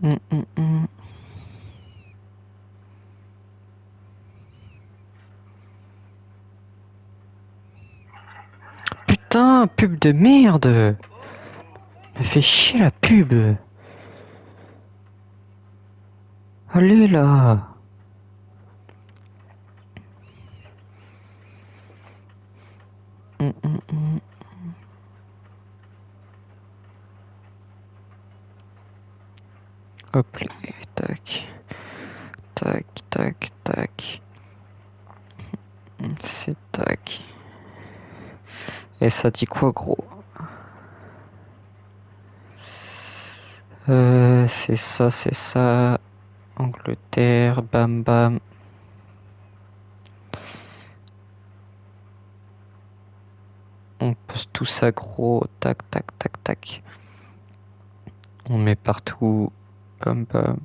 Hum, hum, hum. Putain, pub de merde. Me fait chier la pub. Allez là. Hum, hum, hum. Hop là, tac. Tac, tac, tac. C'est tac. Et ça dit quoi, gros? C'est ça, c'est ça. Angleterre, bam bam. On pose tout ça gros, tac tac tac tac. On met partout, bam bam.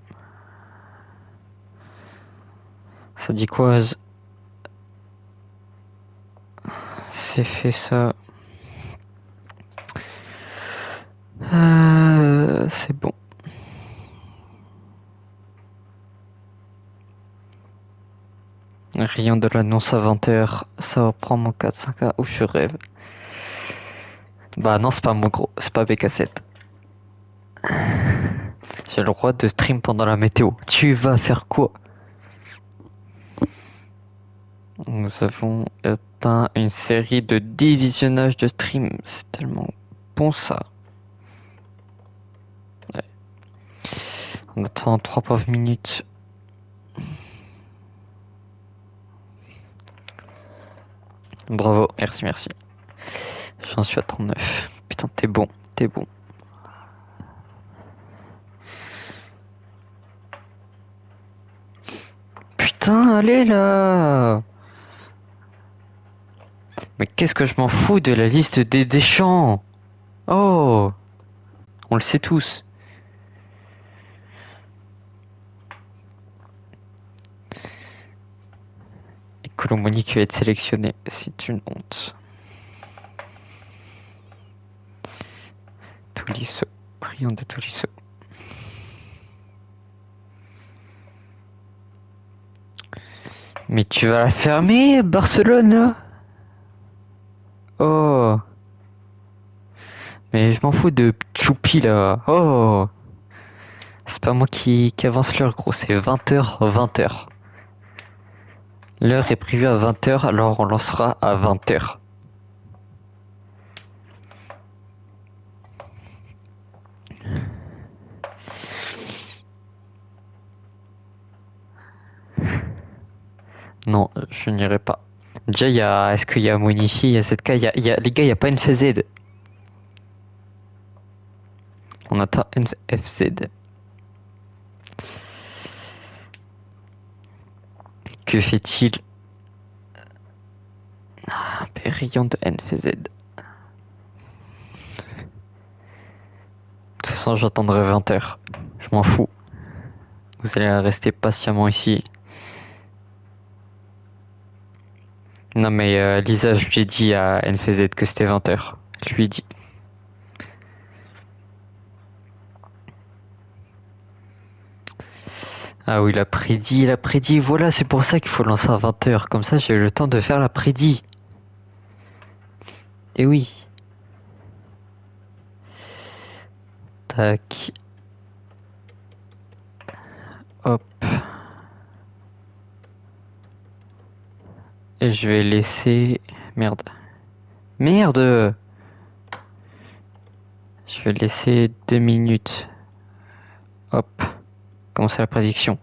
Ça dit quoi? C'est fait ça. C'est bon. Rien de l'annonce à 20h, ça reprend mon 4-5A où je rêve. Bah non, c'est pas mon gros, c'est pas BK7. J'ai le droit de stream pendant la météo. Tu vas faire quoi? Nous avons atteint une série de 10 visionnages de stream. C'est tellement bon ça. Ouais. On attend 3 pauvres minutes. Bravo, merci, merci. J'en suis à 39. Putain, t'es bon, t'es bon. Putain, allez là! Mais qu'est-ce que je m'en fous de la liste des Deschamps? Oh! On le sait tous. Et Colomoni qui va être sélectionné, c'est une honte. Tolisso, rien de Tolisso. Mais tu vas la fermer, Barcelone? Oh! Mais je m'en fous de Choupi là. Oh! C'est pas moi qui avance l'heure, gros, c'est 20h, 20h. L'heure est prévue à 20h, alors on lancera à 20h. Non, je n'irai pas. Déjà, est-ce qu'il y a Monichi, il y a 7K, les gars, il n'y a pas NFZ. On attend NFZ. Que fait-il? Ah, Périllon de NFZ. De toute façon, j'attendrai 20h. Je m'en fous. Vous allez rester patiemment ici. Non, mais Lisa, je lui ai dit à NFZ que c'était 20h. Je lui ai dit. Ah oui, il a prédit. Voilà, c'est pour ça qu'il faut lancer à 20h. Comme ça, j'ai eu le temps de faire la prédit. Et oui. Tac. Hop. Et je vais laisser... Merde. Merde! Je vais laisser 2 minutes. Hop. Commencer la prédiction.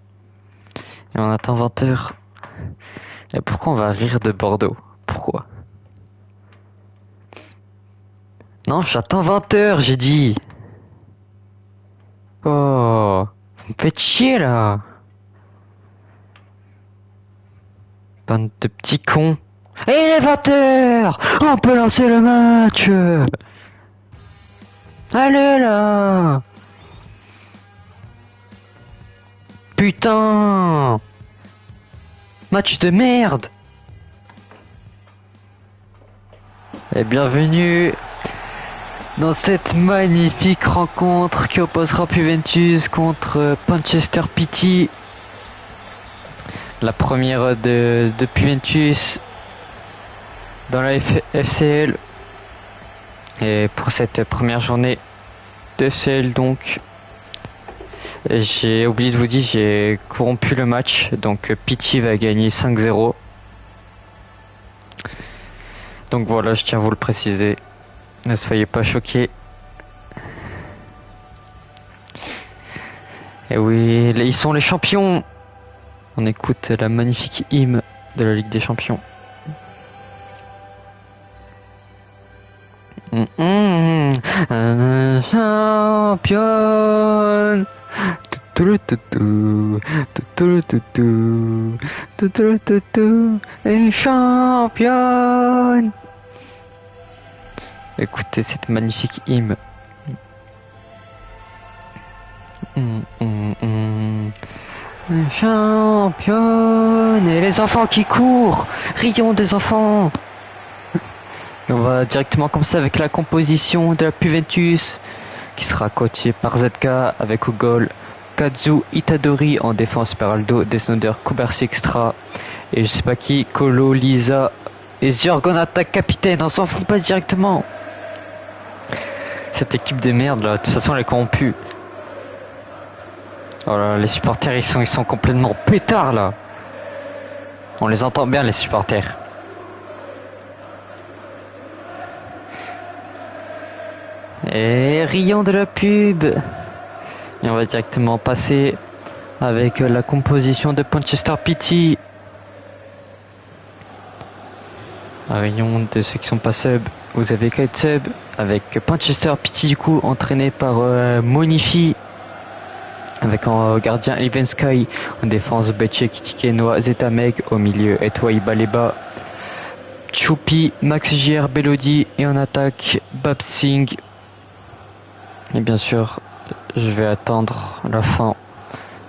Et on attend 20h. Et pourquoi on va rire de Bordeaux? Pourquoi? Non, j'attends 20h, j'ai dit. Oh, vous me faites chier là. Bande de petits cons. Et il est 20h. On peut lancer le match. Allez là. Putain. Match de merde. Et bienvenue dans cette magnifique rencontre qui opposera Juventus contre Manchester City. La première de Juventus dans la FCL. Et pour cette première journée de FCL donc, j'ai oublié de vous dire, j'ai corrompu le match. Donc Pity va gagner 5-0. Donc voilà, je tiens à vous le préciser. Ne soyez pas choqués. Et oui, ils sont les champions. On écoute la magnifique hymne de la Ligue des Champions. Champion. Champion. Écoutez cette magnifique hymne. Championne. Et les enfants qui courent. Rions des enfants. Et on va directement commencer avec la composition de la Juventus, qui sera coachée par ZK avec au goal Kazu Itadori, en défense Peraldo, Desnoder, Kubarsi-Extra et je sais pas qui, Kolo, Lisa et Zyorg en attaque capitaine. On s'en fout pas directement. Cette équipe de merde là, de toute façon elle est corrompue. Oh là, les supporters ils sont complètement pétards là. On les entend bien les supporters. Et rions de la pub. Et on va directement passer avec la composition de Manchester City. Rayon de ceux qui sont pas sub, vous avez 4 sub avec Manchester City du coup entraîné par Monifi, avec en gardien Even Sky, en défense Betche Kitikenoa Zetameg, au milieu Etwai Baleba, Choupi, Max JR Belodi et en attaque Babsing. Et bien sûr, je vais attendre la fin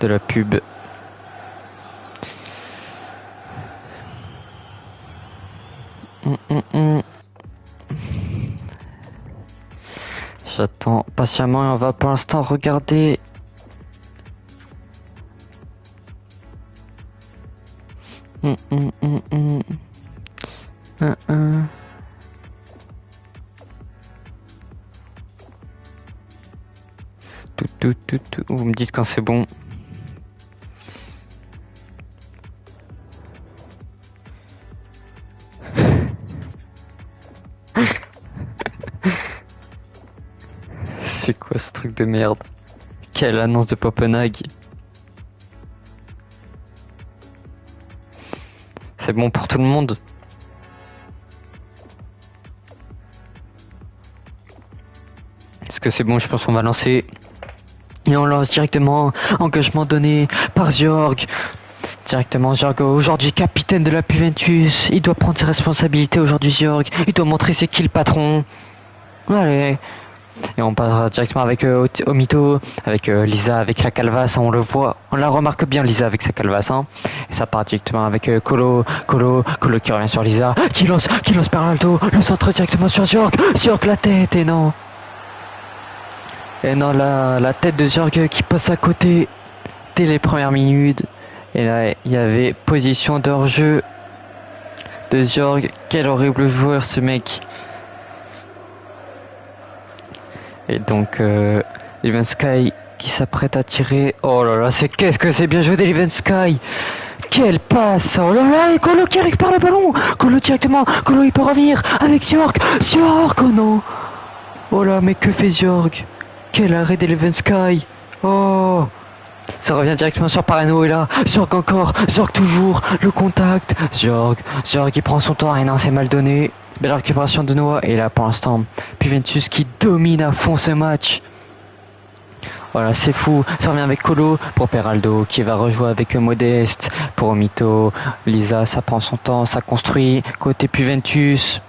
de la pub. J'attends patiemment et on va pour l'instant regarder Vous me dites quand c'est bon. C'est quoi ce truc de merde? Quelle annonce de Poppenhag. C'est bon pour tout le monde? Est-ce que c'est bon? Je pense qu'on va lancer. Et on lance directement. Engagement donné par Zyorg. Directement Zyorg, aujourd'hui capitaine de la Juventus. Il doit prendre ses responsabilités aujourd'hui, Zyorg. Il doit montrer c'est qui le patron. Allez. Et on part directement avec Omito, avec Lisa, avec la calvasse, on le voit, on la remarque bien Lisa avec sa calvasse, hein. Et ça part directement avec Kolo qui revient sur Lisa, qui lance Peraldo, le centre directement sur Zyorg la tête, et non, la tête de Zyorg qui passe à côté dès les premières minutes. Et là il y avait position de hors-jeu de Zyorg. Quel horrible joueur ce mec. Et donc Even Sky qui s'apprête à tirer. Oh là là, qu'est-ce que c'est bien joué d'Even Sky. Quelle passe. Oh là là, et Kolo qui récupère le ballon. Kolo directement, Kolo il peut revenir avec Zyorg, oh non. Oh là, mais que fait Zyorg. Quel arrêt d'Eleven Sky. Oh, ça revient directement sur Parano, et là Zyorg encore, Zyorg toujours, le contact, Zyorg qui prend son temps, et non, c'est mal donné. Belle récupération de Noah, et là pour l'instant Juventus qui domine à fond ce match. Voilà, c'est fou. Ça revient avec Kolo pour Peraldo qui va rejouer avec Modeste pour Omito. Lisa, ça prend son temps, ça construit côté Juventus.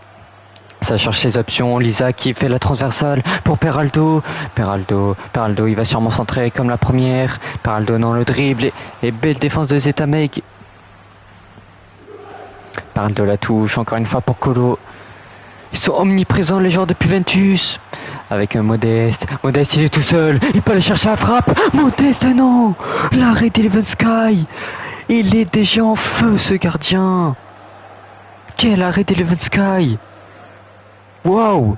Ça cherche les options. Lisa qui fait la transversale pour Peraldo, il va sûrement centrer comme la première. Peraldo non, le dribble et belle défense de Zetameg. Peraldo la touche encore une fois pour Kolo. Ils sont omniprésents les joueurs de Juventus. avec un Modeste. Modeste, il est tout seul. Il peut aller chercher la frappe. Modeste, non. L'arrêt d'Eleven Sky. Il est déjà en feu, ce gardien. Quel arrêt d'Eleven Sky. Waouh.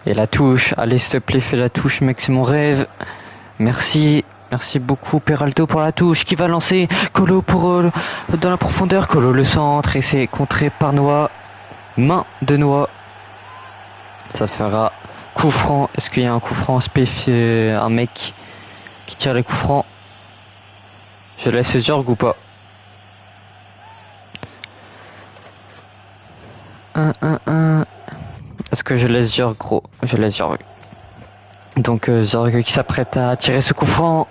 Et la touche. Allez, s'il te plaît, fais la touche, mec, c'est mon rêve. Merci. Merci beaucoup Peraldo pour la touche qui va lancer Colo pour dans la profondeur. Colo le centre et c'est contré par Noah. Main de Noah. Ça fera coup franc. Est-ce qu'il y a un coup franc spécifique, un mec qui tire les coups francs? Je laisse Jorg ou pas? 1-1-1. Est-ce que je laisse Jorg, gros? Je laisse Jorg. Donc Jorg qui s'apprête à tirer ce coup franc.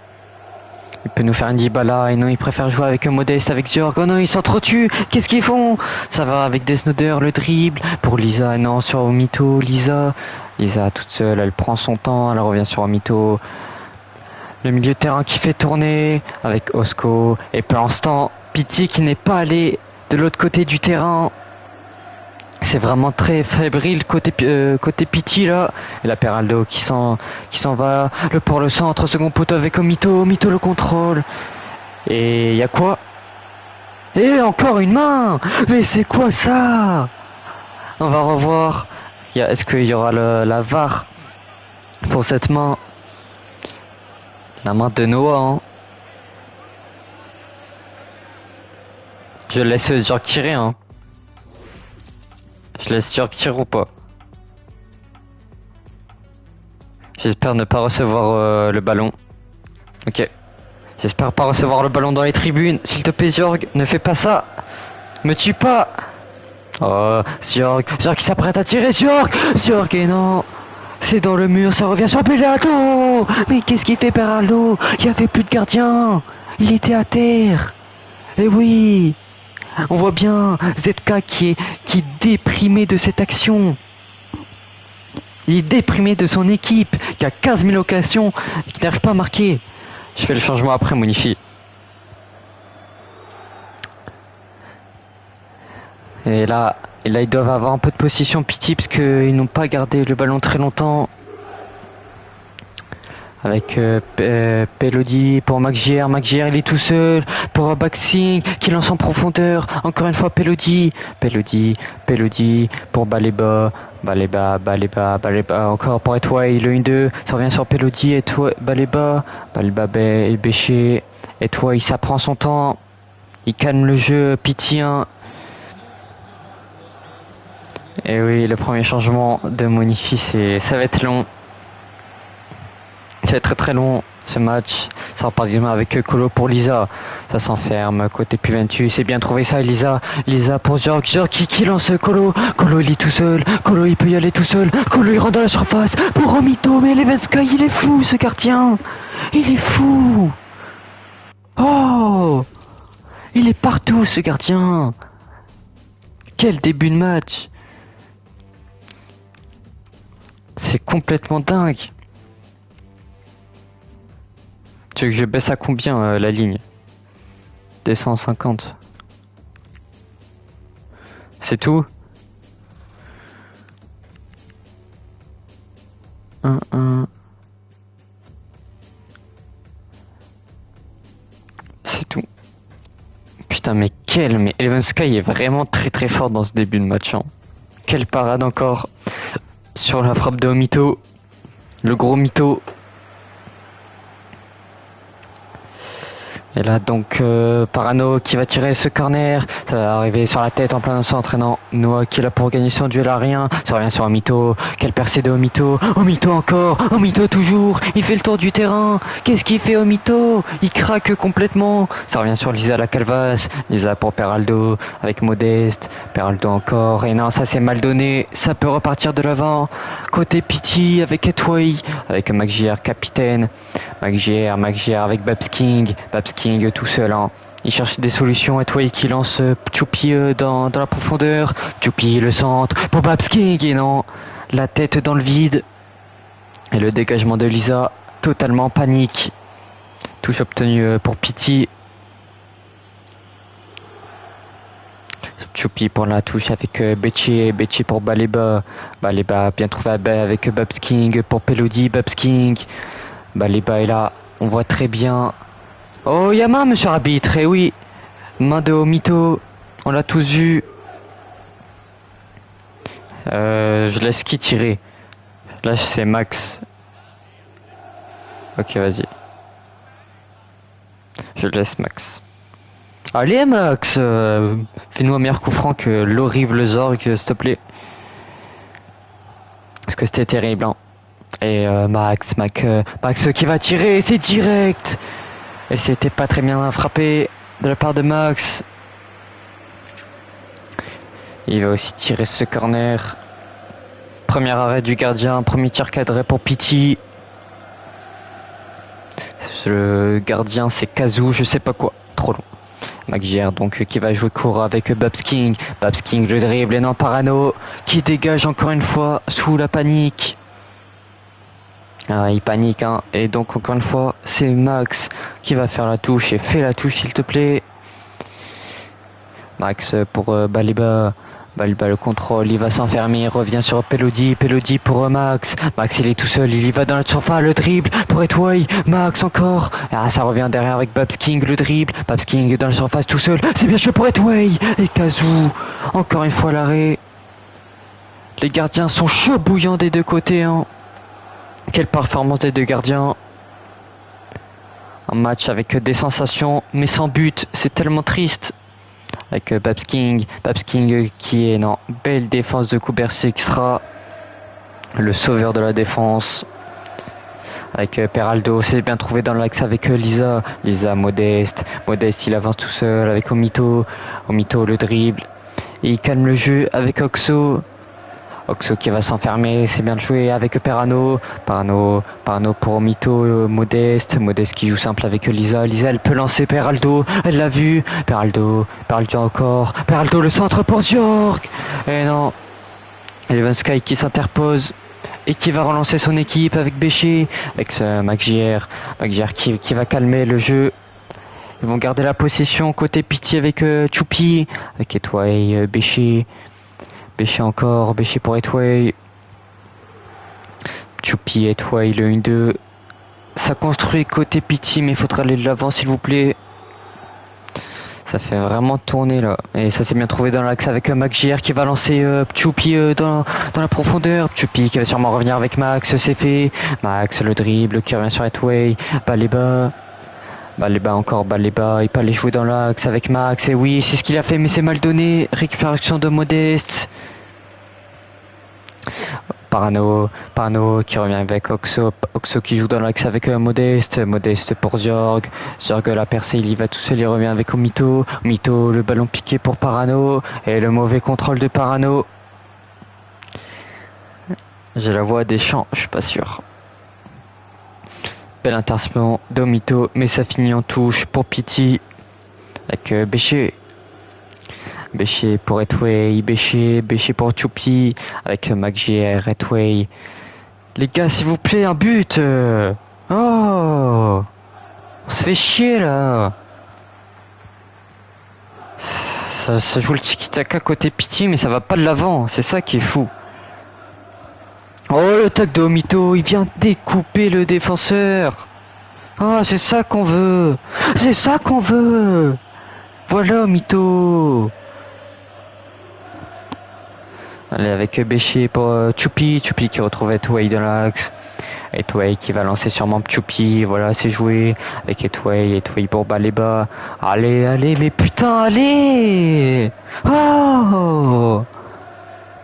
Il peut nous faire une Dybala et non, il préfère jouer avec un Modeste, avec Jorg. Oh non, ils s'entretuent. Qu'est-ce qu'ils font? Ça va avec Desnoder, le dribble. Pour Lisa, non, sur Omito. Lisa toute seule, elle prend son temps, elle revient sur Omito. Le milieu de terrain qui fait tourner avec Osco. Et pour l'instant, Pity qui n'est pas allé de l'autre côté du terrain. C'est vraiment très fébrile côté Pity là. Et la Peraldo qui s'en va. Pour le centre, second poteau avec Omito. Omito le contrôle. Et il y a quoi? Et encore une main. Mais c'est quoi ça? On va revoir. Est-ce qu'il y aura la VAR pour cette main? La main de Noah. Hein. Je laisse Jorg tirer. Hein. Je laisse Jorg tirer ou pas? J'espère ne pas recevoir le ballon. Ok. J'espère pas recevoir le ballon dans les tribunes. S'il te plaît, Jorg, ne fais pas ça. Me tue pas. Oh, Jorg qui s'apprête à tirer. Jorg et non. C'est dans le mur, ça revient sur Peraldo. Mais qu'est-ce qu'il fait, Peraldo? Il n'y avait plus de gardien. Il était à terre. Eh oui. On voit bien ZK qui est déprimé de cette action. Il est déprimé de son équipe, qui a 15 000 occasions, qui n'arrive pas à marquer. Je fais le changement après, Monifi. Et là, ils doivent avoir un peu de possession, Pity, parce qu'ils n'ont pas gardé le ballon très longtemps. Avec Pelodi pour Maggier, il est tout seul pour Baxing qui lance en profondeur. Encore une fois Pelodi pour Baleba, encore pour Etway, le 1-2, ça revient sur Pelodi, Baleba et Béché, Etway ça prend son temps, il calme le jeu, Pity 1. Et oui, le premier changement de Monifi, ça va être long. Ça va être très long ce match. Ça repart également avec Colo pour Lisa. Ça s'enferme côté Puventus. C'est bien trouvé ça, Lisa pour Jorg qui lance Colo. Colo il est tout seul. Colo il peut y aller tout seul. Colo il rentre dans la surface pour Omito. Mais Eleven Sky il est fou ce gardien. Il est fou. Oh, il est partout ce gardien. Quel début de match. C'est complètement dingue. Tu veux que je baisse à combien la ligne? 250. C'est tout? 1-1. C'est tout. Putain mais Eleven Sky est vraiment très très fort dans ce début de match. Hein. Quelle parade encore sur la frappe de Omito. Le gros mytho. Et là donc Parano qui va tirer ce corner, ça va arriver sur la tête en plein centre et non, Noah qui est là pour gagner son duel à rien, ça revient sur Omito, quelle percée de Omito, Omito encore, Omito toujours, il fait le tour du terrain, qu'est-ce qu'il fait Omito? Il craque complètement, ça revient sur Lisa la Calvas, Lisa pour Peraldo avec Modeste, Peraldo encore, et non ça c'est mal donné, ça peut repartir de l'avant, côté Pity avec Etway, avec Maggier capitaine, Maggier avec Babs King tout seul, hein. Il cherche des solutions. Etway qui lance Choupi dans la profondeur. Choupi le centre pour Babs King et non, la tête dans le vide. Et le dégagement de Lisa, totalement panique. Touche obtenue pour Pity. Choupi pour la touche avec Becci, Becci pour Baleba. Baleba bien trouvé avec Babs King pour Pelody, Babs King. Baleba est là, on voit très bien. Oh, y'a main, monsieur arbitre, et oui. Main de Omito, on l'a tous vu. Je laisse qui tirer? Là, c'est Max. Ok, vas-y. Je laisse Max. Allez, Max, fais-nous un meilleur coup franc que l'horrible Zorg, s'il te plaît. Parce que c'était terrible, hein. Et Max qui va tirer, c'est direct. Et c'était pas très bien frappé de la part de Max. Il va aussi tirer ce corner. Premier arrêt du gardien, premier tir cadré pour Pity. Le gardien c'est Kazoo, je sais pas quoi, trop long. McGier donc qui va jouer court avec Babs King. Babs King le dribble et non Parano qui dégage encore une fois sous la panique. Ah, il panique hein. Et donc encore une fois c'est Max qui va faire la touche et fait la touche s'il te plaît. Max pour Baleba. Baleba le contrôle, il va s'enfermer, il revient sur Pelody, Pelody pour Max. Max il est tout seul, il y va dans la surface, le dribble pour Etway, Max encore. Ah ça revient derrière avec Babs King, le dribble, Babs King dans la surface tout seul, c'est bien joué pour Etway. Et Kazoo, encore une fois l'arrêt. Les gardiens sont chauds bouillants des deux côtés hein. Quelle performance des deux gardiens. Un match avec des sensations mais sans but, c'est tellement triste. Avec Babs King qui est non, belle défense de Kubersi qui sera le sauveur de la défense. Avec Peraldo, c'est bien trouvé dans l'axe avec Lisa, Modeste, il avance tout seul avec Omito, le dribble, et il calme le jeu avec Oxo qui va s'enfermer, c'est bien joué avec Parano pour Omito, Modeste qui joue simple avec Lisa, elle peut lancer Peraldo, elle l'a vu, Peraldo encore, Peraldo le centre pour Zorg, et non, Eleven Sky qui s'interpose, et qui va relancer son équipe avec Béché, avec ce Maggier qui va calmer le jeu. Ils vont garder la possession côté Pity avec Choupi, avec Etway, Béché encore, Béché pour Etway. Choupi, Etway, le 1-2. Ça construit côté Pity, mais il faudra aller de l'avant s'il vous plaît. Ça fait vraiment tourner là. Et ça s'est bien trouvé dans l'axe avec Maggier qui va lancer Choupi dans la profondeur. Choupi qui va sûrement revenir avec Max, c'est fait. Max le dribble qui revient sur Etway. Baleba encore, il peut aller jouer dans l'axe avec Max. Et oui, c'est ce qu'il a fait, mais c'est mal donné. Récupération de Modeste. Parano qui revient avec Oxo qui joue dans l'axe avec Modeste pour Zorg l'a percé, il y va tout seul, il revient avec Omito, le ballon piqué pour Parano, et le mauvais contrôle de Parano. J'ai la voix des champs, je suis pas sûr. Belle interception d'Omito, mais ça finit en touche pour Pity avec Béché pour Etway, Béché pour Choupi avec Maggier, Etway. Les gars, s'il vous plaît, un but. Oh, on se fait chier là. Ça joue le tiki-taka côté Pity, mais ça va pas de l'avant. C'est ça qui est fou. Oh, le tac de Omito, il vient découper le défenseur. Oh, c'est ça qu'on veut. Voilà Omito. Allez, avec Béché pour Choupi qui retrouve Etway dans l'axe. Etway qui va lancer sûrement Choupi, voilà c'est joué. Avec Etway pour Baleba. Allez, mais putain, allez. Oh,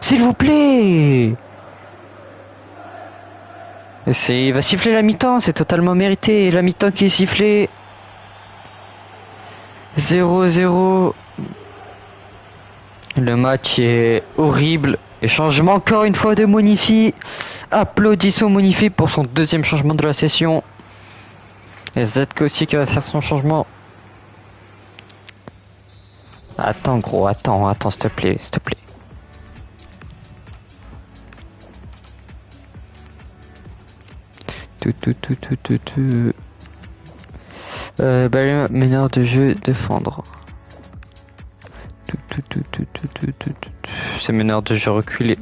s'il vous plaît. Il va siffler la mi-temps, c'est totalement mérité. La mi-temps qui est sifflée. 0-0. Le match est horrible. Et changement encore une fois de Monifi. Applaudissons Monifi pour son deuxième changement de la session. Et ZK aussi qui va faire son changement. Attends gros, attends s'il te plaît. Meneur de jeu, défendre. ces meneurs de jeu reculés.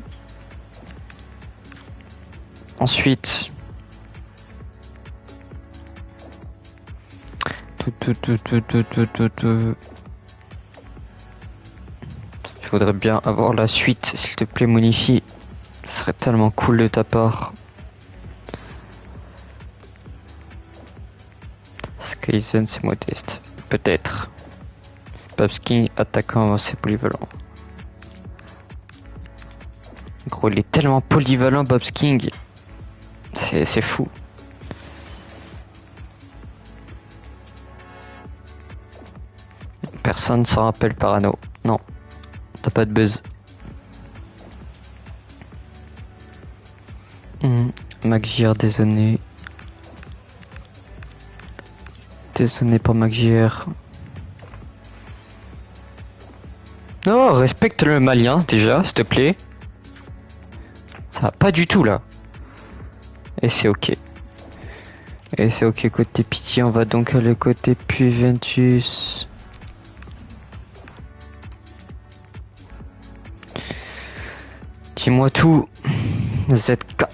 Ensuite, je voudrais bien avoir la suite, s'il te plaît, Monifi. Ce serait tellement cool de ta part. Skyzen, c'est modeste. Peut-être. Babsking, attaquant avancé polyvalent. Gros, il est tellement polyvalent, Babsking. C'est fou. Personne s'en rappelle Parano. Non. T'as pas de buzz. MacJR dézonné. Dézonné pour MacJR. Non, respecte le malien déjà, s'il te plaît. Ça va pas du tout là. Et c'est ok. Et c'est ok côté Pitié, on va donc aller côté Puventus. Dis-moi tout. ZK.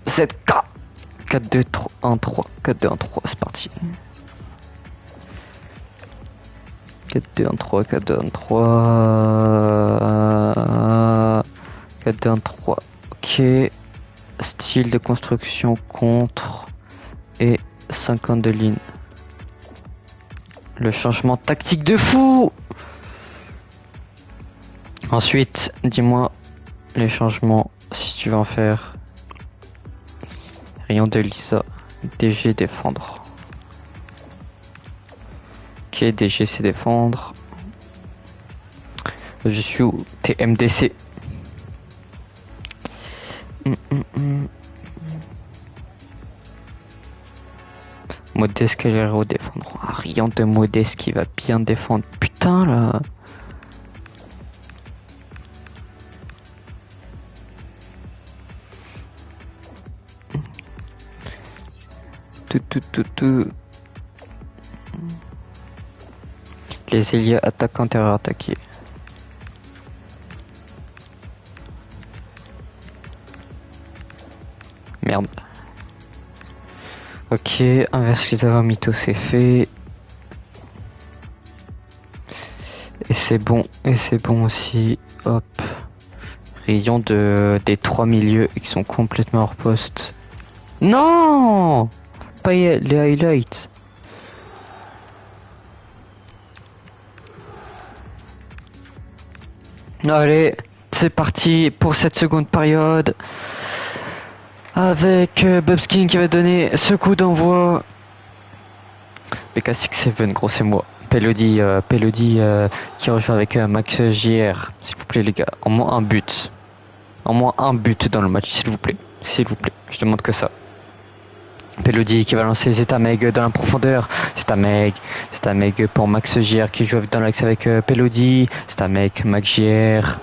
ZK. 4-2-1-3. 4-2-1-3, c'est parti. 4-2-1-3, 4-2-1-3. 4-2-1-3. Ok. Style de construction contre et 52 lignes. Le changement tactique de fou. Ensuite, dis-moi les changements si tu veux en faire. Rayon de Lisa. DG défendre. Ok, DG c'est défendre. Je suis où? TMDC. Modeste Calero défendre. Ah, rien de Modeste qui va bien défendre. Putain là. Tout. Les ailiers attaquent intérieur attaqués. Merde. Ok, inverse les avant mythos, c'est fait. Et c'est bon aussi. Hop. Rayon des 3 milieux qui sont complètement hors poste. Non! Pas les highlights. Allez, c'est parti pour cette seconde période. Avec Babsking qui va donner ce coup d'envoi. BK67, gros, c'est moi. Pelody qui rejoint avec Max JR. S'il vous plaît, les gars. En moins un but. En moins un but dans le match, s'il vous plaît. S'il vous plaît. Je demande que ça. Pelody qui va lancer Zetameg dans la profondeur. Zetameg pour Max JR qui joue dans l'axe avec Pelody. Zetameg, Max JR.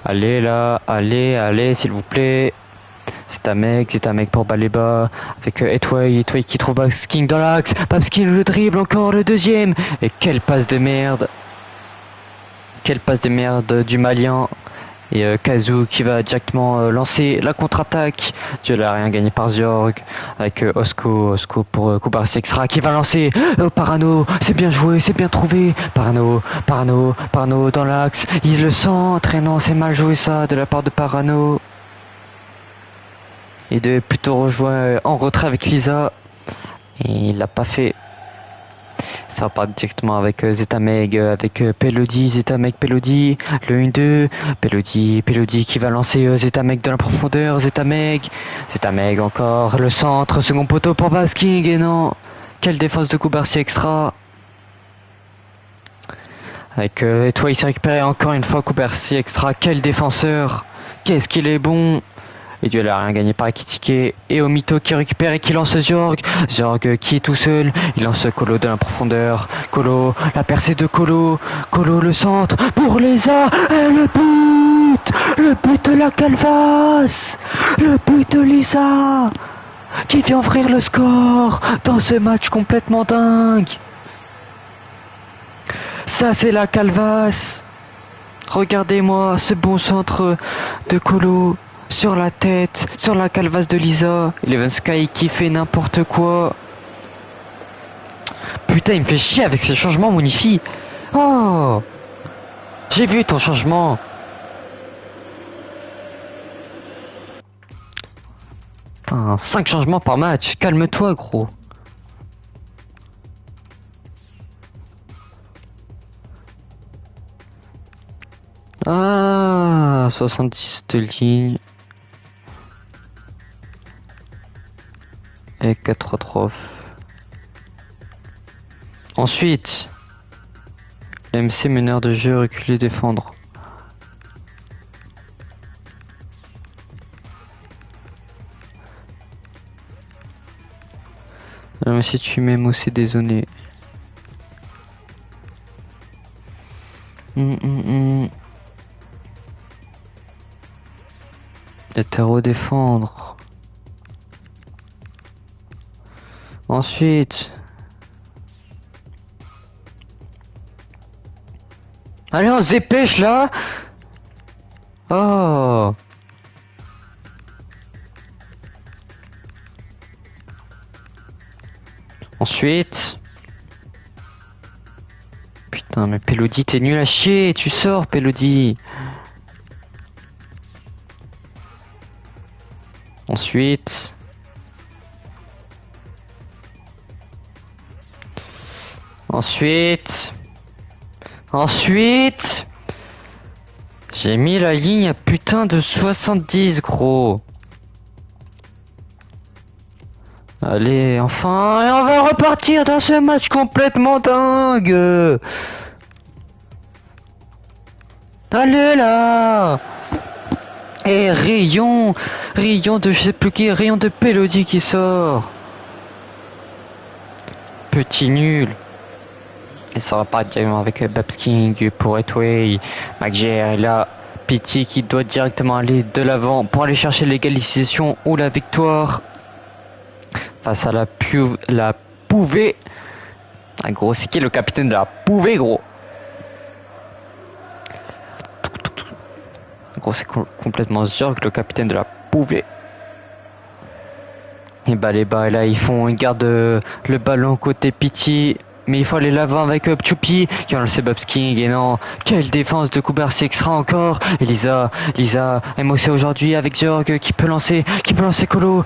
Allez là, allez, s'il vous plaît. C'est un mec pour Baleba avec Etway qui trouve Babsking dans l'axe. Babsking le dribble, encore le deuxième. Et quelle passe de merde. Quelle passe de merde du Malien. Et Kazoo qui va directement lancer la contre-attaque. Dieu n'a rien gagné par Zorg. Avec Osko pour Kubarsi Extra qui va lancer. Parano, c'est bien joué, c'est bien trouvé. Parano dans l'axe. Il le centre. Et non, c'est mal joué ça de la part de Parano. Il devait plutôt rejoindre en retrait avec Lisa. Et il l'a pas fait. Ça repart directement avec Zetameg, avec Pelody, Zetameg, Pelody, le 1-2, Pelody qui va lancer Zetameg dans la profondeur, Zetameg encore, le centre, second poteau pour Babsking, et non, quelle défense de Kubarsi Extra. Avec toi il s'est récupéré encore une fois Kubarsi Extra, quel défenseur, qu'est-ce qu'il est bon. Et Dieu n'a rien gagné par Ekitike. Et Omito qui récupère et qui lance Zorg. Zorg qui est tout seul. Il lance Colo de la profondeur. Colo, la percée de Colo. Colo le centre pour Lisa. Et le but de la Calvas. Le but de Lisa. Qui vient ouvrir le score dans ce match complètement dingue. Ça c'est la Calvas. Regardez-moi ce bon centre de Colo sur la tête, sur la calvasse de Lisa. Eleven Sky qui fait n'importe quoi. Putain, il me fait chier avec ces changements, Monifi. Oh, j'ai vu ton changement. Putain, 5 changements par match. Calme-toi, gros. Ah, 70 de ligne. Et 4-3-3. Ensuite, l'MC meneur de jeu, reculer, défendre. L'MC tu m'aimes aussi dézoné. Hétéro défendre. Ensuite. Allez, on se dépêche là. Oh. Ensuite. Putain, mais Pélodie, t'es nul à chier. Tu sors, Pélodie. Ensuite. Ensuite. J'ai mis la ligne à putain de 70, gros. Allez, enfin, et on va repartir dans ce match complètement dingue. Allez là. Et rayon de je sais plus qui, rayon de Pélodie qui sort. Petit nul. Et ça va pas directement avec Babsking pour Etway. McGer est là. Pity qui doit directement aller de l'avant pour aller chercher l'égalisation ou la victoire. Face à la Pouvée. Ah gros, c'est qui le capitaine de la Pouvée, gros? Gros, c'est complètement Zorg, le capitaine de la Pouvée. Et bah les bas là, ils gardent le ballon côté Pity. Mais il faut aller l'avant avec Choupi qui a lancé Babsking. Et non, quelle défense de Kubarsi extra encore. Et Lisa MOC aujourd'hui avec Zorg qui peut lancer Colo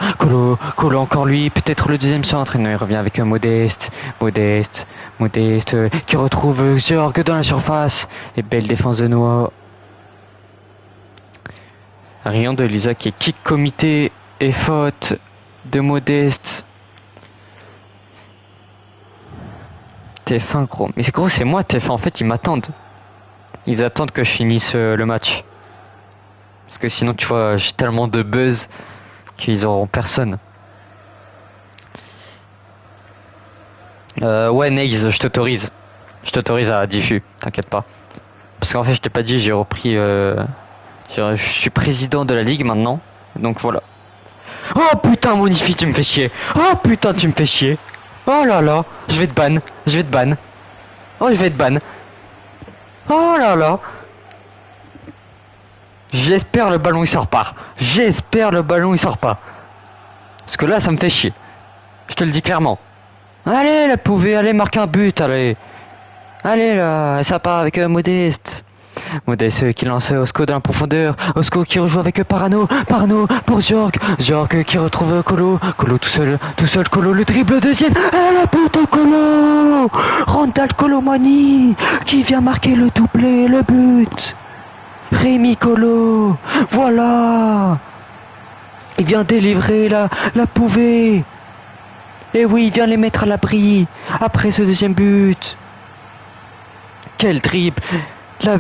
encore lui, peut-être le deuxième centre. Et non, il revient avec Modeste qui retrouve Zorg dans la surface. Et belle défense de Noah. Rien de Lisa qui est kick comité et faute de Modeste. TF1 gros. Mais gros, c'est moi TF1, en fait ils m'attendent. Ils attendent que je finisse le match. Parce que sinon tu vois j'ai tellement de buzz qu'ils auront personne. Ouais Naze, je t'autorise. Je t'autorise à diffus, t'inquiète pas. Parce qu'en fait je t'ai pas dit, j'ai repris je suis président de la ligue maintenant. Donc voilà. Oh putain Monifi, tu me fais chier. Oh putain tu me fais chier. Oh là là, je vais te ban. Oh, je vais te ban. Oh là là. J'espère le ballon il sort pas. Parce que là ça me fait chier. Je te le dis clairement. Allez la Pouvée, allez marquer un but, allez. Allez là, ça part avec Modeste. Modeste qui lance Osco dans la profondeur. Osco qui rejoue avec Parano pour Zorg qui retrouve Colo tout seul, Colo le dribble deuxième. Ah la putain Colo. Randall Colomani qui vient marquer le doublé, le but. Rémi Colo, voilà. Il vient délivrer la Pouvée. Et oui, il vient les mettre à l'abri après ce deuxième but. Quel dribble.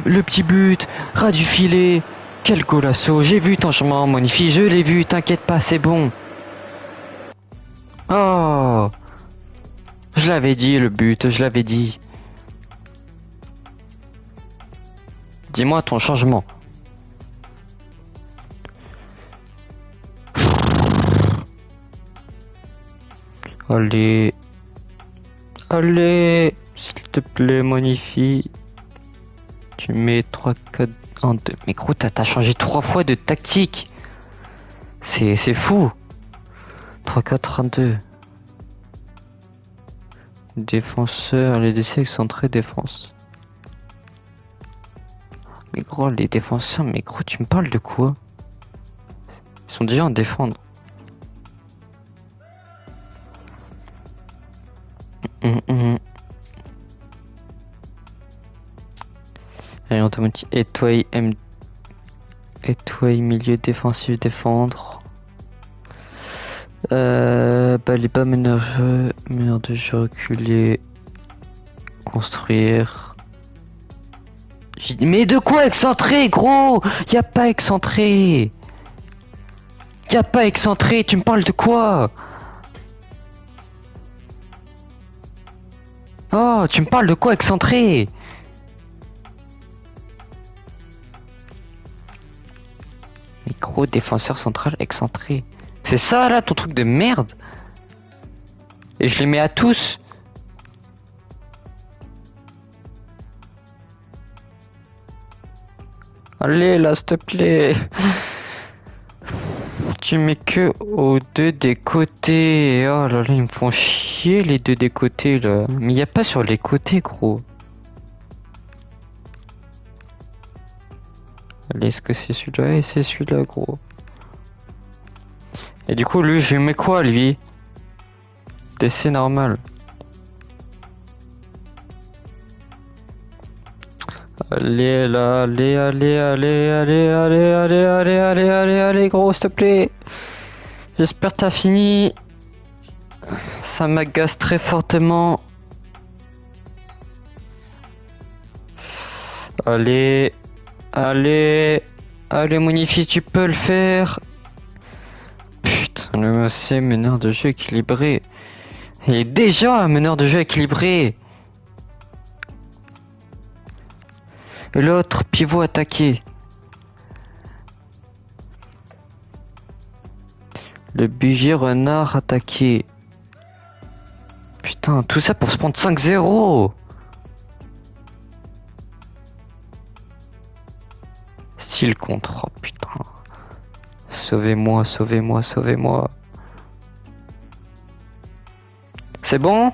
Le petit but, ras du filet. Quel golasso. J'ai vu ton chemin, Monifi. Je l'ai vu, t'inquiète pas, c'est bon. Oh. Je l'avais dit, le but, je l'avais dit. Dis-moi ton changement. Allez. Allez. S'il te plaît, Monifi. tu mets 3, 4, 1, 2. Mais gros, t'as changé 3 fois de tactique. C'est fou. 3, 4, 1, 2. Défenseur, les décès excentrés, défense. Mais gros, les défenseurs, mais gros, tu me parles de quoi? Ils sont déjà en défendre. Rien automatique. Étoile milieu défensif défendre. Les bas meneur de jeu reculer. Construire. Mais de quoi excentré, gros? Y a pas excentré. Y a pas excentré, tu me parles de quoi? Oh, tu me parles de quoi excentré? Mais gros, défenseur central excentré. C'est ça là ton truc de merde? Et je les mets à tous? Allez là, s'il te plaît. Tu mets que aux deux des côtés. Oh là là, ils me font chier les deux des côtés là. Mais y a pas sur les côtés, gros. Allez, est-ce que c'est celui-là? Et c'est celui-là, gros. Et du coup, lui, je lui mets quoi, lui? DC normal. Allez là, allez, gros, s'il te plaît. J'espère que t'as fini. Ça m'agace très fortement. Allez, Monifi, tu peux le faire. Putain, le c'est meneur de jeu équilibré. Il est déjà un meneur de jeu équilibré. Et l'autre pivot attaqué. Le budget renard attaqué. Putain, tout ça pour se prendre 5-0. Style contre. Oh putain. Sauvez-moi. C'est bon?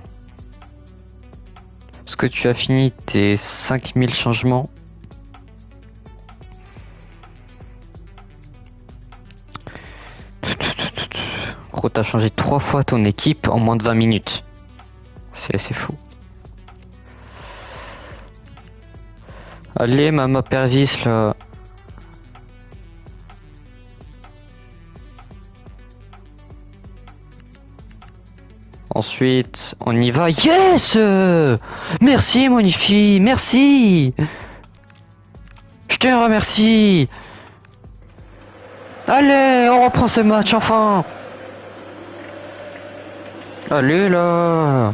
Est-ce que tu as fini tes 5000 changements? Gros, t'as changé 3 fois ton équipe en moins de 20 minutes. C'est fou. Allez, Mama Pervis là. Ensuite, on y va. Yes! Merci, Monifi, merci! Je te remercie! Allez, on reprend ce match, enfin! Allez, là!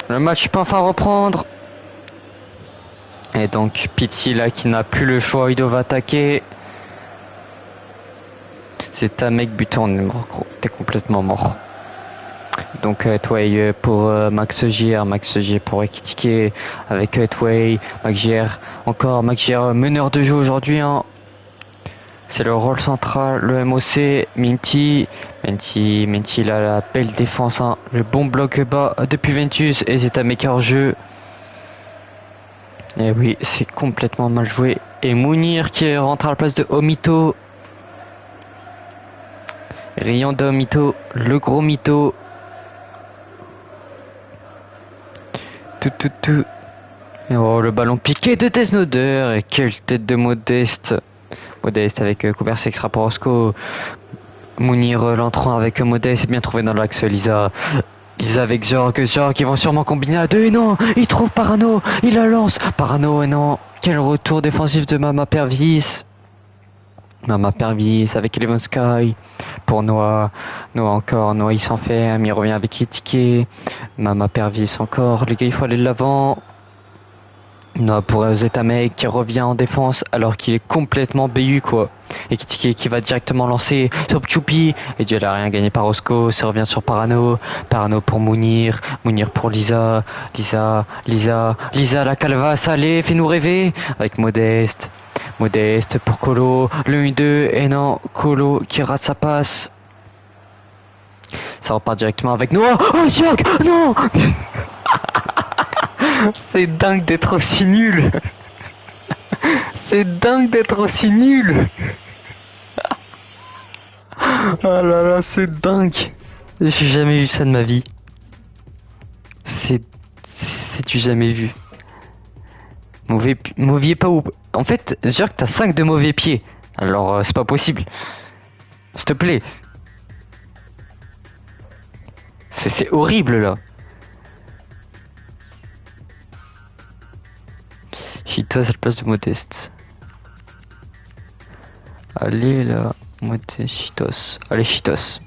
Le match peut enfin reprendre. Et donc, Pity, là, qui n'a plus le choix, il doit attaquer. C'est un mec buteur, on est mort, gros. T'es complètement mort. Donc Tway pour Max Gier pour Ekitike avec Tway, Max Gier, encore Max Gier, meneur de jeu aujourd'hui. Hein. C'est le rôle central, le MOC, Minty, il a la belle défense, hein. Le bon bloc bas depuis Ventus et c'est un mec hors jeu. Et oui, c'est complètement mal joué. Et Mounir qui rentre à la place de Omito. Rayon de Omito, le gros mytho. Tout. Et oh, le ballon piqué de Desnoder. Et quelle tête de Modeste. Modeste avec Couvert extra pour Roscoe. Mounir l'entrant avec Modeste. Bien trouvé dans l'axe Lisa. Lisa avec Zorg qui vont sûrement combiner à deux. Et non, il trouve Parano. Il la lance. Parano, et non. Quel retour défensif de Mama Pervis. Mama Pervis avec Eleven Sky pour Noah encore, Noah il s'enferme, il revient avec Etike, Mama Pervis encore, les gars il faut aller de l'avant. Noah pour Zetamec qui revient en défense alors qu'il est complètement BU quoi. Ekitike qui va directement lancer sur Choupi. Et Dieu n'a rien gagné par Roscoe. Ça revient sur Parano. Parano pour Mounir. Mounir pour Lisa. Lisa la calvasse. Allez, fais-nous rêver. Avec Modeste. Modeste pour Colo. Le 1-2. Et non, Colo qui rate sa passe. Ça repart directement avec Noah. Oh, Jacques, non. C'est dingue d'être aussi nul. C'est dingue d'être aussi nul. Oh là là, c'est dingue. J'ai jamais vu ça de ma vie. C'est du jamais vu. Mauvais pas ou... En fait, Jacques, t'as 5 de mauvais pieds. Alors, c'est pas possible. S'il te plaît. C'est horrible, là. Chitos à la place de Modeste. Allez, là. Modeste, Chitos. Allez, Chitos.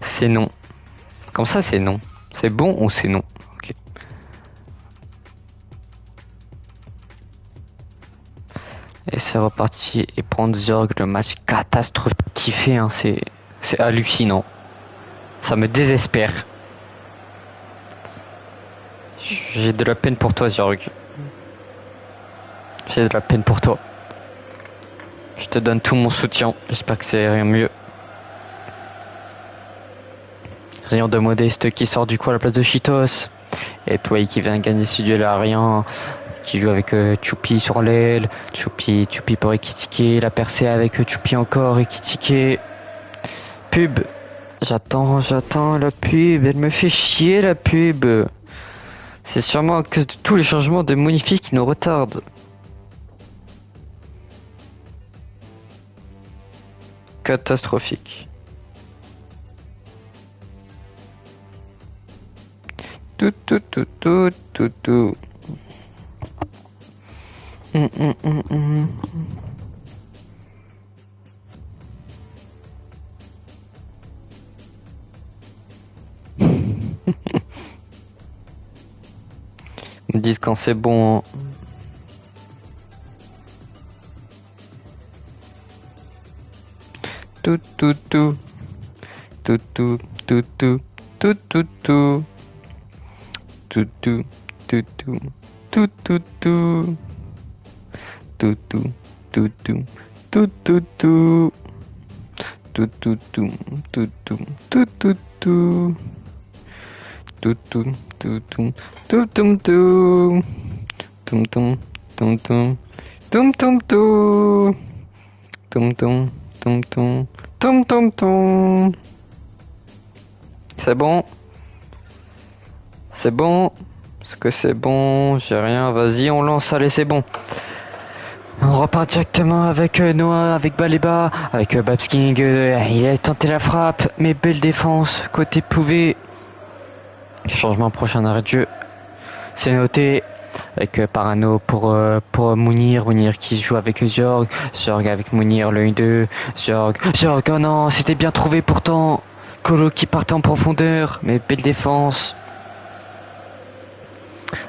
C'est non. Comme ça, c'est non. C'est bon ou c'est non? Ok. Et c'est reparti. Et prendre Zorg, le match catastrophique qu'il fait, hein, c'est hallucinant. Ça me désespère. J'ai de la peine pour toi, Zorg. J'ai de la peine pour toi. Je te donne tout mon soutien. J'espère que c'est rien mieux. Rien de Modeste qui sort du coup à la place de Chitos. Et toi qui vient gagner ce duel à rien. Qui joue avec Choupi sur l'aile. Choupi pour Ekitike. La percée avec Choupi encore. Ekitike. Pub. J'attends la pub. Elle me fait chier la pub. C'est sûrement à cause de tous les changements de Monifi qui nous retardent. Catastrophique. Tout. Ils me disent quand c'est bon. Hein. Tout. C'est bon. C'est bon. Est-ce que c'est bon? J'ai rien. Vas-y, on lance. Allez, c'est bon. On repart directement avec Noah, avec Baleba, avec Babsking. Il a tenté la frappe, mais belle défense. Côté Pouvet. Changement prochain arrêt de jeu. C'est noté. Avec Parano pour Mounir. Mounir qui joue avec Zorg. Zorg avec Mounir, le 1-2. Zorg, oh non, c'était bien trouvé pourtant. Colo qui partait en profondeur, mais belle défense.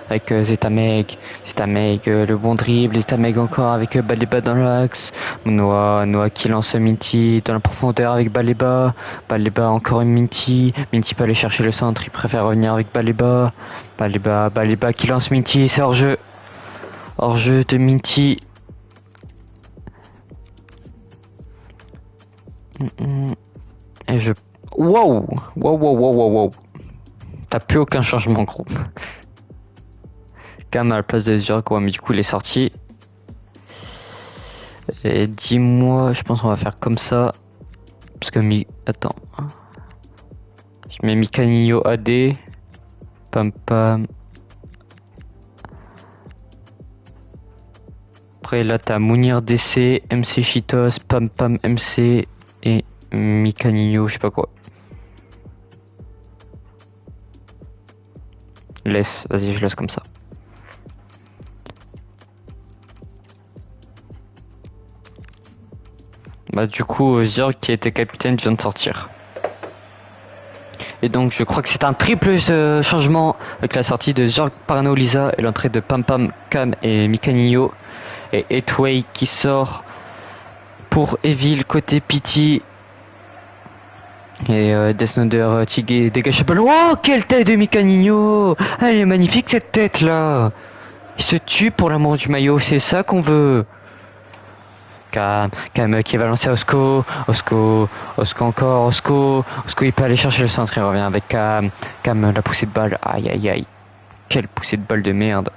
Avec Zetameg, le bon dribble, Zetameg encore avec Baleba dans l'axe. Noah qui lance Minty dans la profondeur avec Baleba. Baleba encore une Minty. Minty peut aller chercher le centre, il préfère revenir avec Baleba. Baleba qui lance Minty, c'est hors jeu. Hors jeu de Minty. Et je... Wow. T'as plus aucun changement, gros. Cam à la place de Zurk, ouais, mais du coup il est sorti. Et dis-moi, je pense qu'on va faire comme ça. Parce que attends. Je mets Micanino AD. Pam. Après là t'as Mounir DC, MC Chitos, Pam MC et Micanino, je sais pas quoi. Vas-y, je laisse comme ça. Bah du coup, Zurk qui était capitaine vient de sortir. Et donc je crois que c'est un triple changement avec la sortie de Jorg Parano-Lisa et l'entrée de Pam Pam, Cam et Mikanio. Et Etway qui sort pour Evil côté Pity. Et Desnoder Tigé dégage le ballon. Oh, quelle tête de Mikanino! Elle est magnifique cette tête là! Il se tue pour l'amour du maillot, c'est ça qu'on veut! Cam qui va lancer Osco encore, Osco il peut aller chercher le centre, il revient avec Cam, la poussée de balle, aïe aïe aïe, quelle poussée de balle de merde.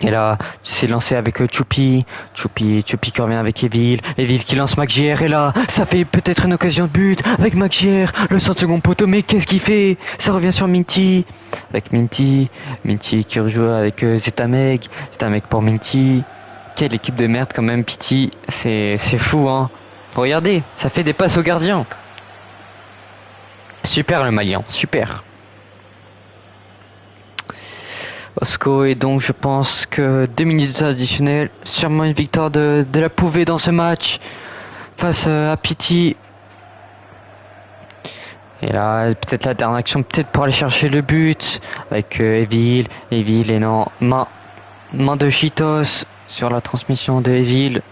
Et là, c'est lancé avec Choupi qui revient avec Evil qui lance McGR, et là, ça fait peut-être une occasion de but avec McGR, le centre second poteau, mais qu'est-ce qu'il fait? Ça revient sur Minty, avec Minty qui rejoue avec Zetameg pour Minty. Quelle équipe de merde quand même, Pity, c'est fou hein. Regardez, ça fait des passes au gardien. Super le Malien, super. Osco, et donc je pense que 2 minutes additionnelles, sûrement une victoire de la Pouvée dans ce match face à Pity. Et là, peut-être la dernière action, peut-être pour aller chercher le but avec Evil et non, main de Chitos sur la transmission de Evil.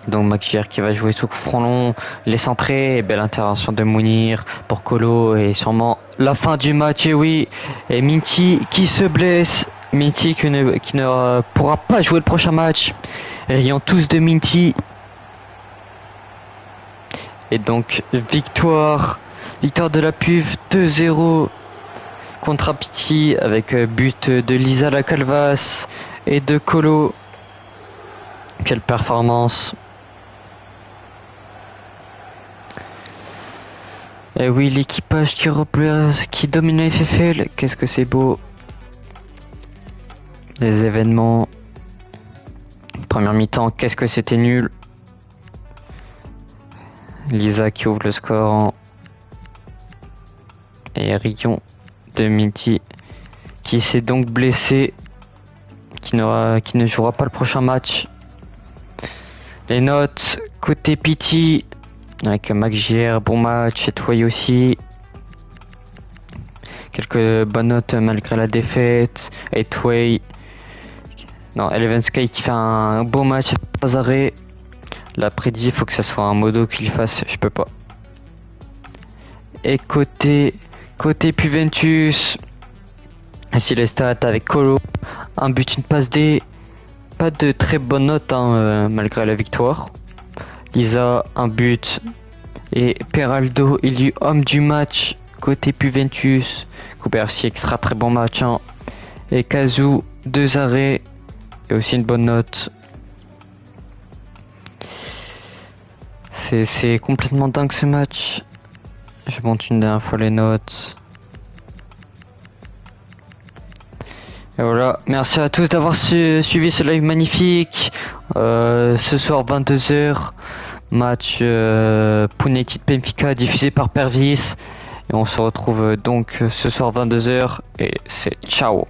Donc McGir qui va jouer sous front long, les centrés, et belle intervention de Mounir pour Colo, et sûrement la fin du match, et oui, et Minty qui se blesse, Minty qui ne pourra pas jouer le prochain match, rions tous de Minty. Et donc victoire de la Puve 2-0 contre Pity avec but de Lisa La Calvas et de Colo. Quelle performance! Et oui, l'équipage qui domine la FFL, qu'est-ce que c'est beau! Les événements. Première mi-temps, qu'est-ce que c'était nul! Lisa qui ouvre le score. Et Rion de Minty qui s'est donc blessé, qui ne jouera pas le prochain match. Les notes côté Pity avec McGR, bon match, et Toy aussi. Quelques bonnes notes malgré la défaite. Et Toy, non, Eleven Sky qui fait un beau match, pas arrêt. L'après-midi, il faut que ça soit un modo qu'il fasse, je peux pas. Et côté Puventus, ici les stats avec Colo, un but, une passe D, pas de très bonnes notes hein, malgré la victoire. Lisa, un but, et Peraldo élu homme du match côté Puventus. Coubercy, extra très bon match hein. Et Kazu, 2 arrêts et aussi une bonne note. C'est complètement dingue ce match. Je monte une dernière fois les notes. Et voilà, merci à tous d'avoir suivi ce live magnifique. Ce soir 22h, match United Benfica diffusé par Pervis. Et on se retrouve donc ce soir 22h et c'est ciao.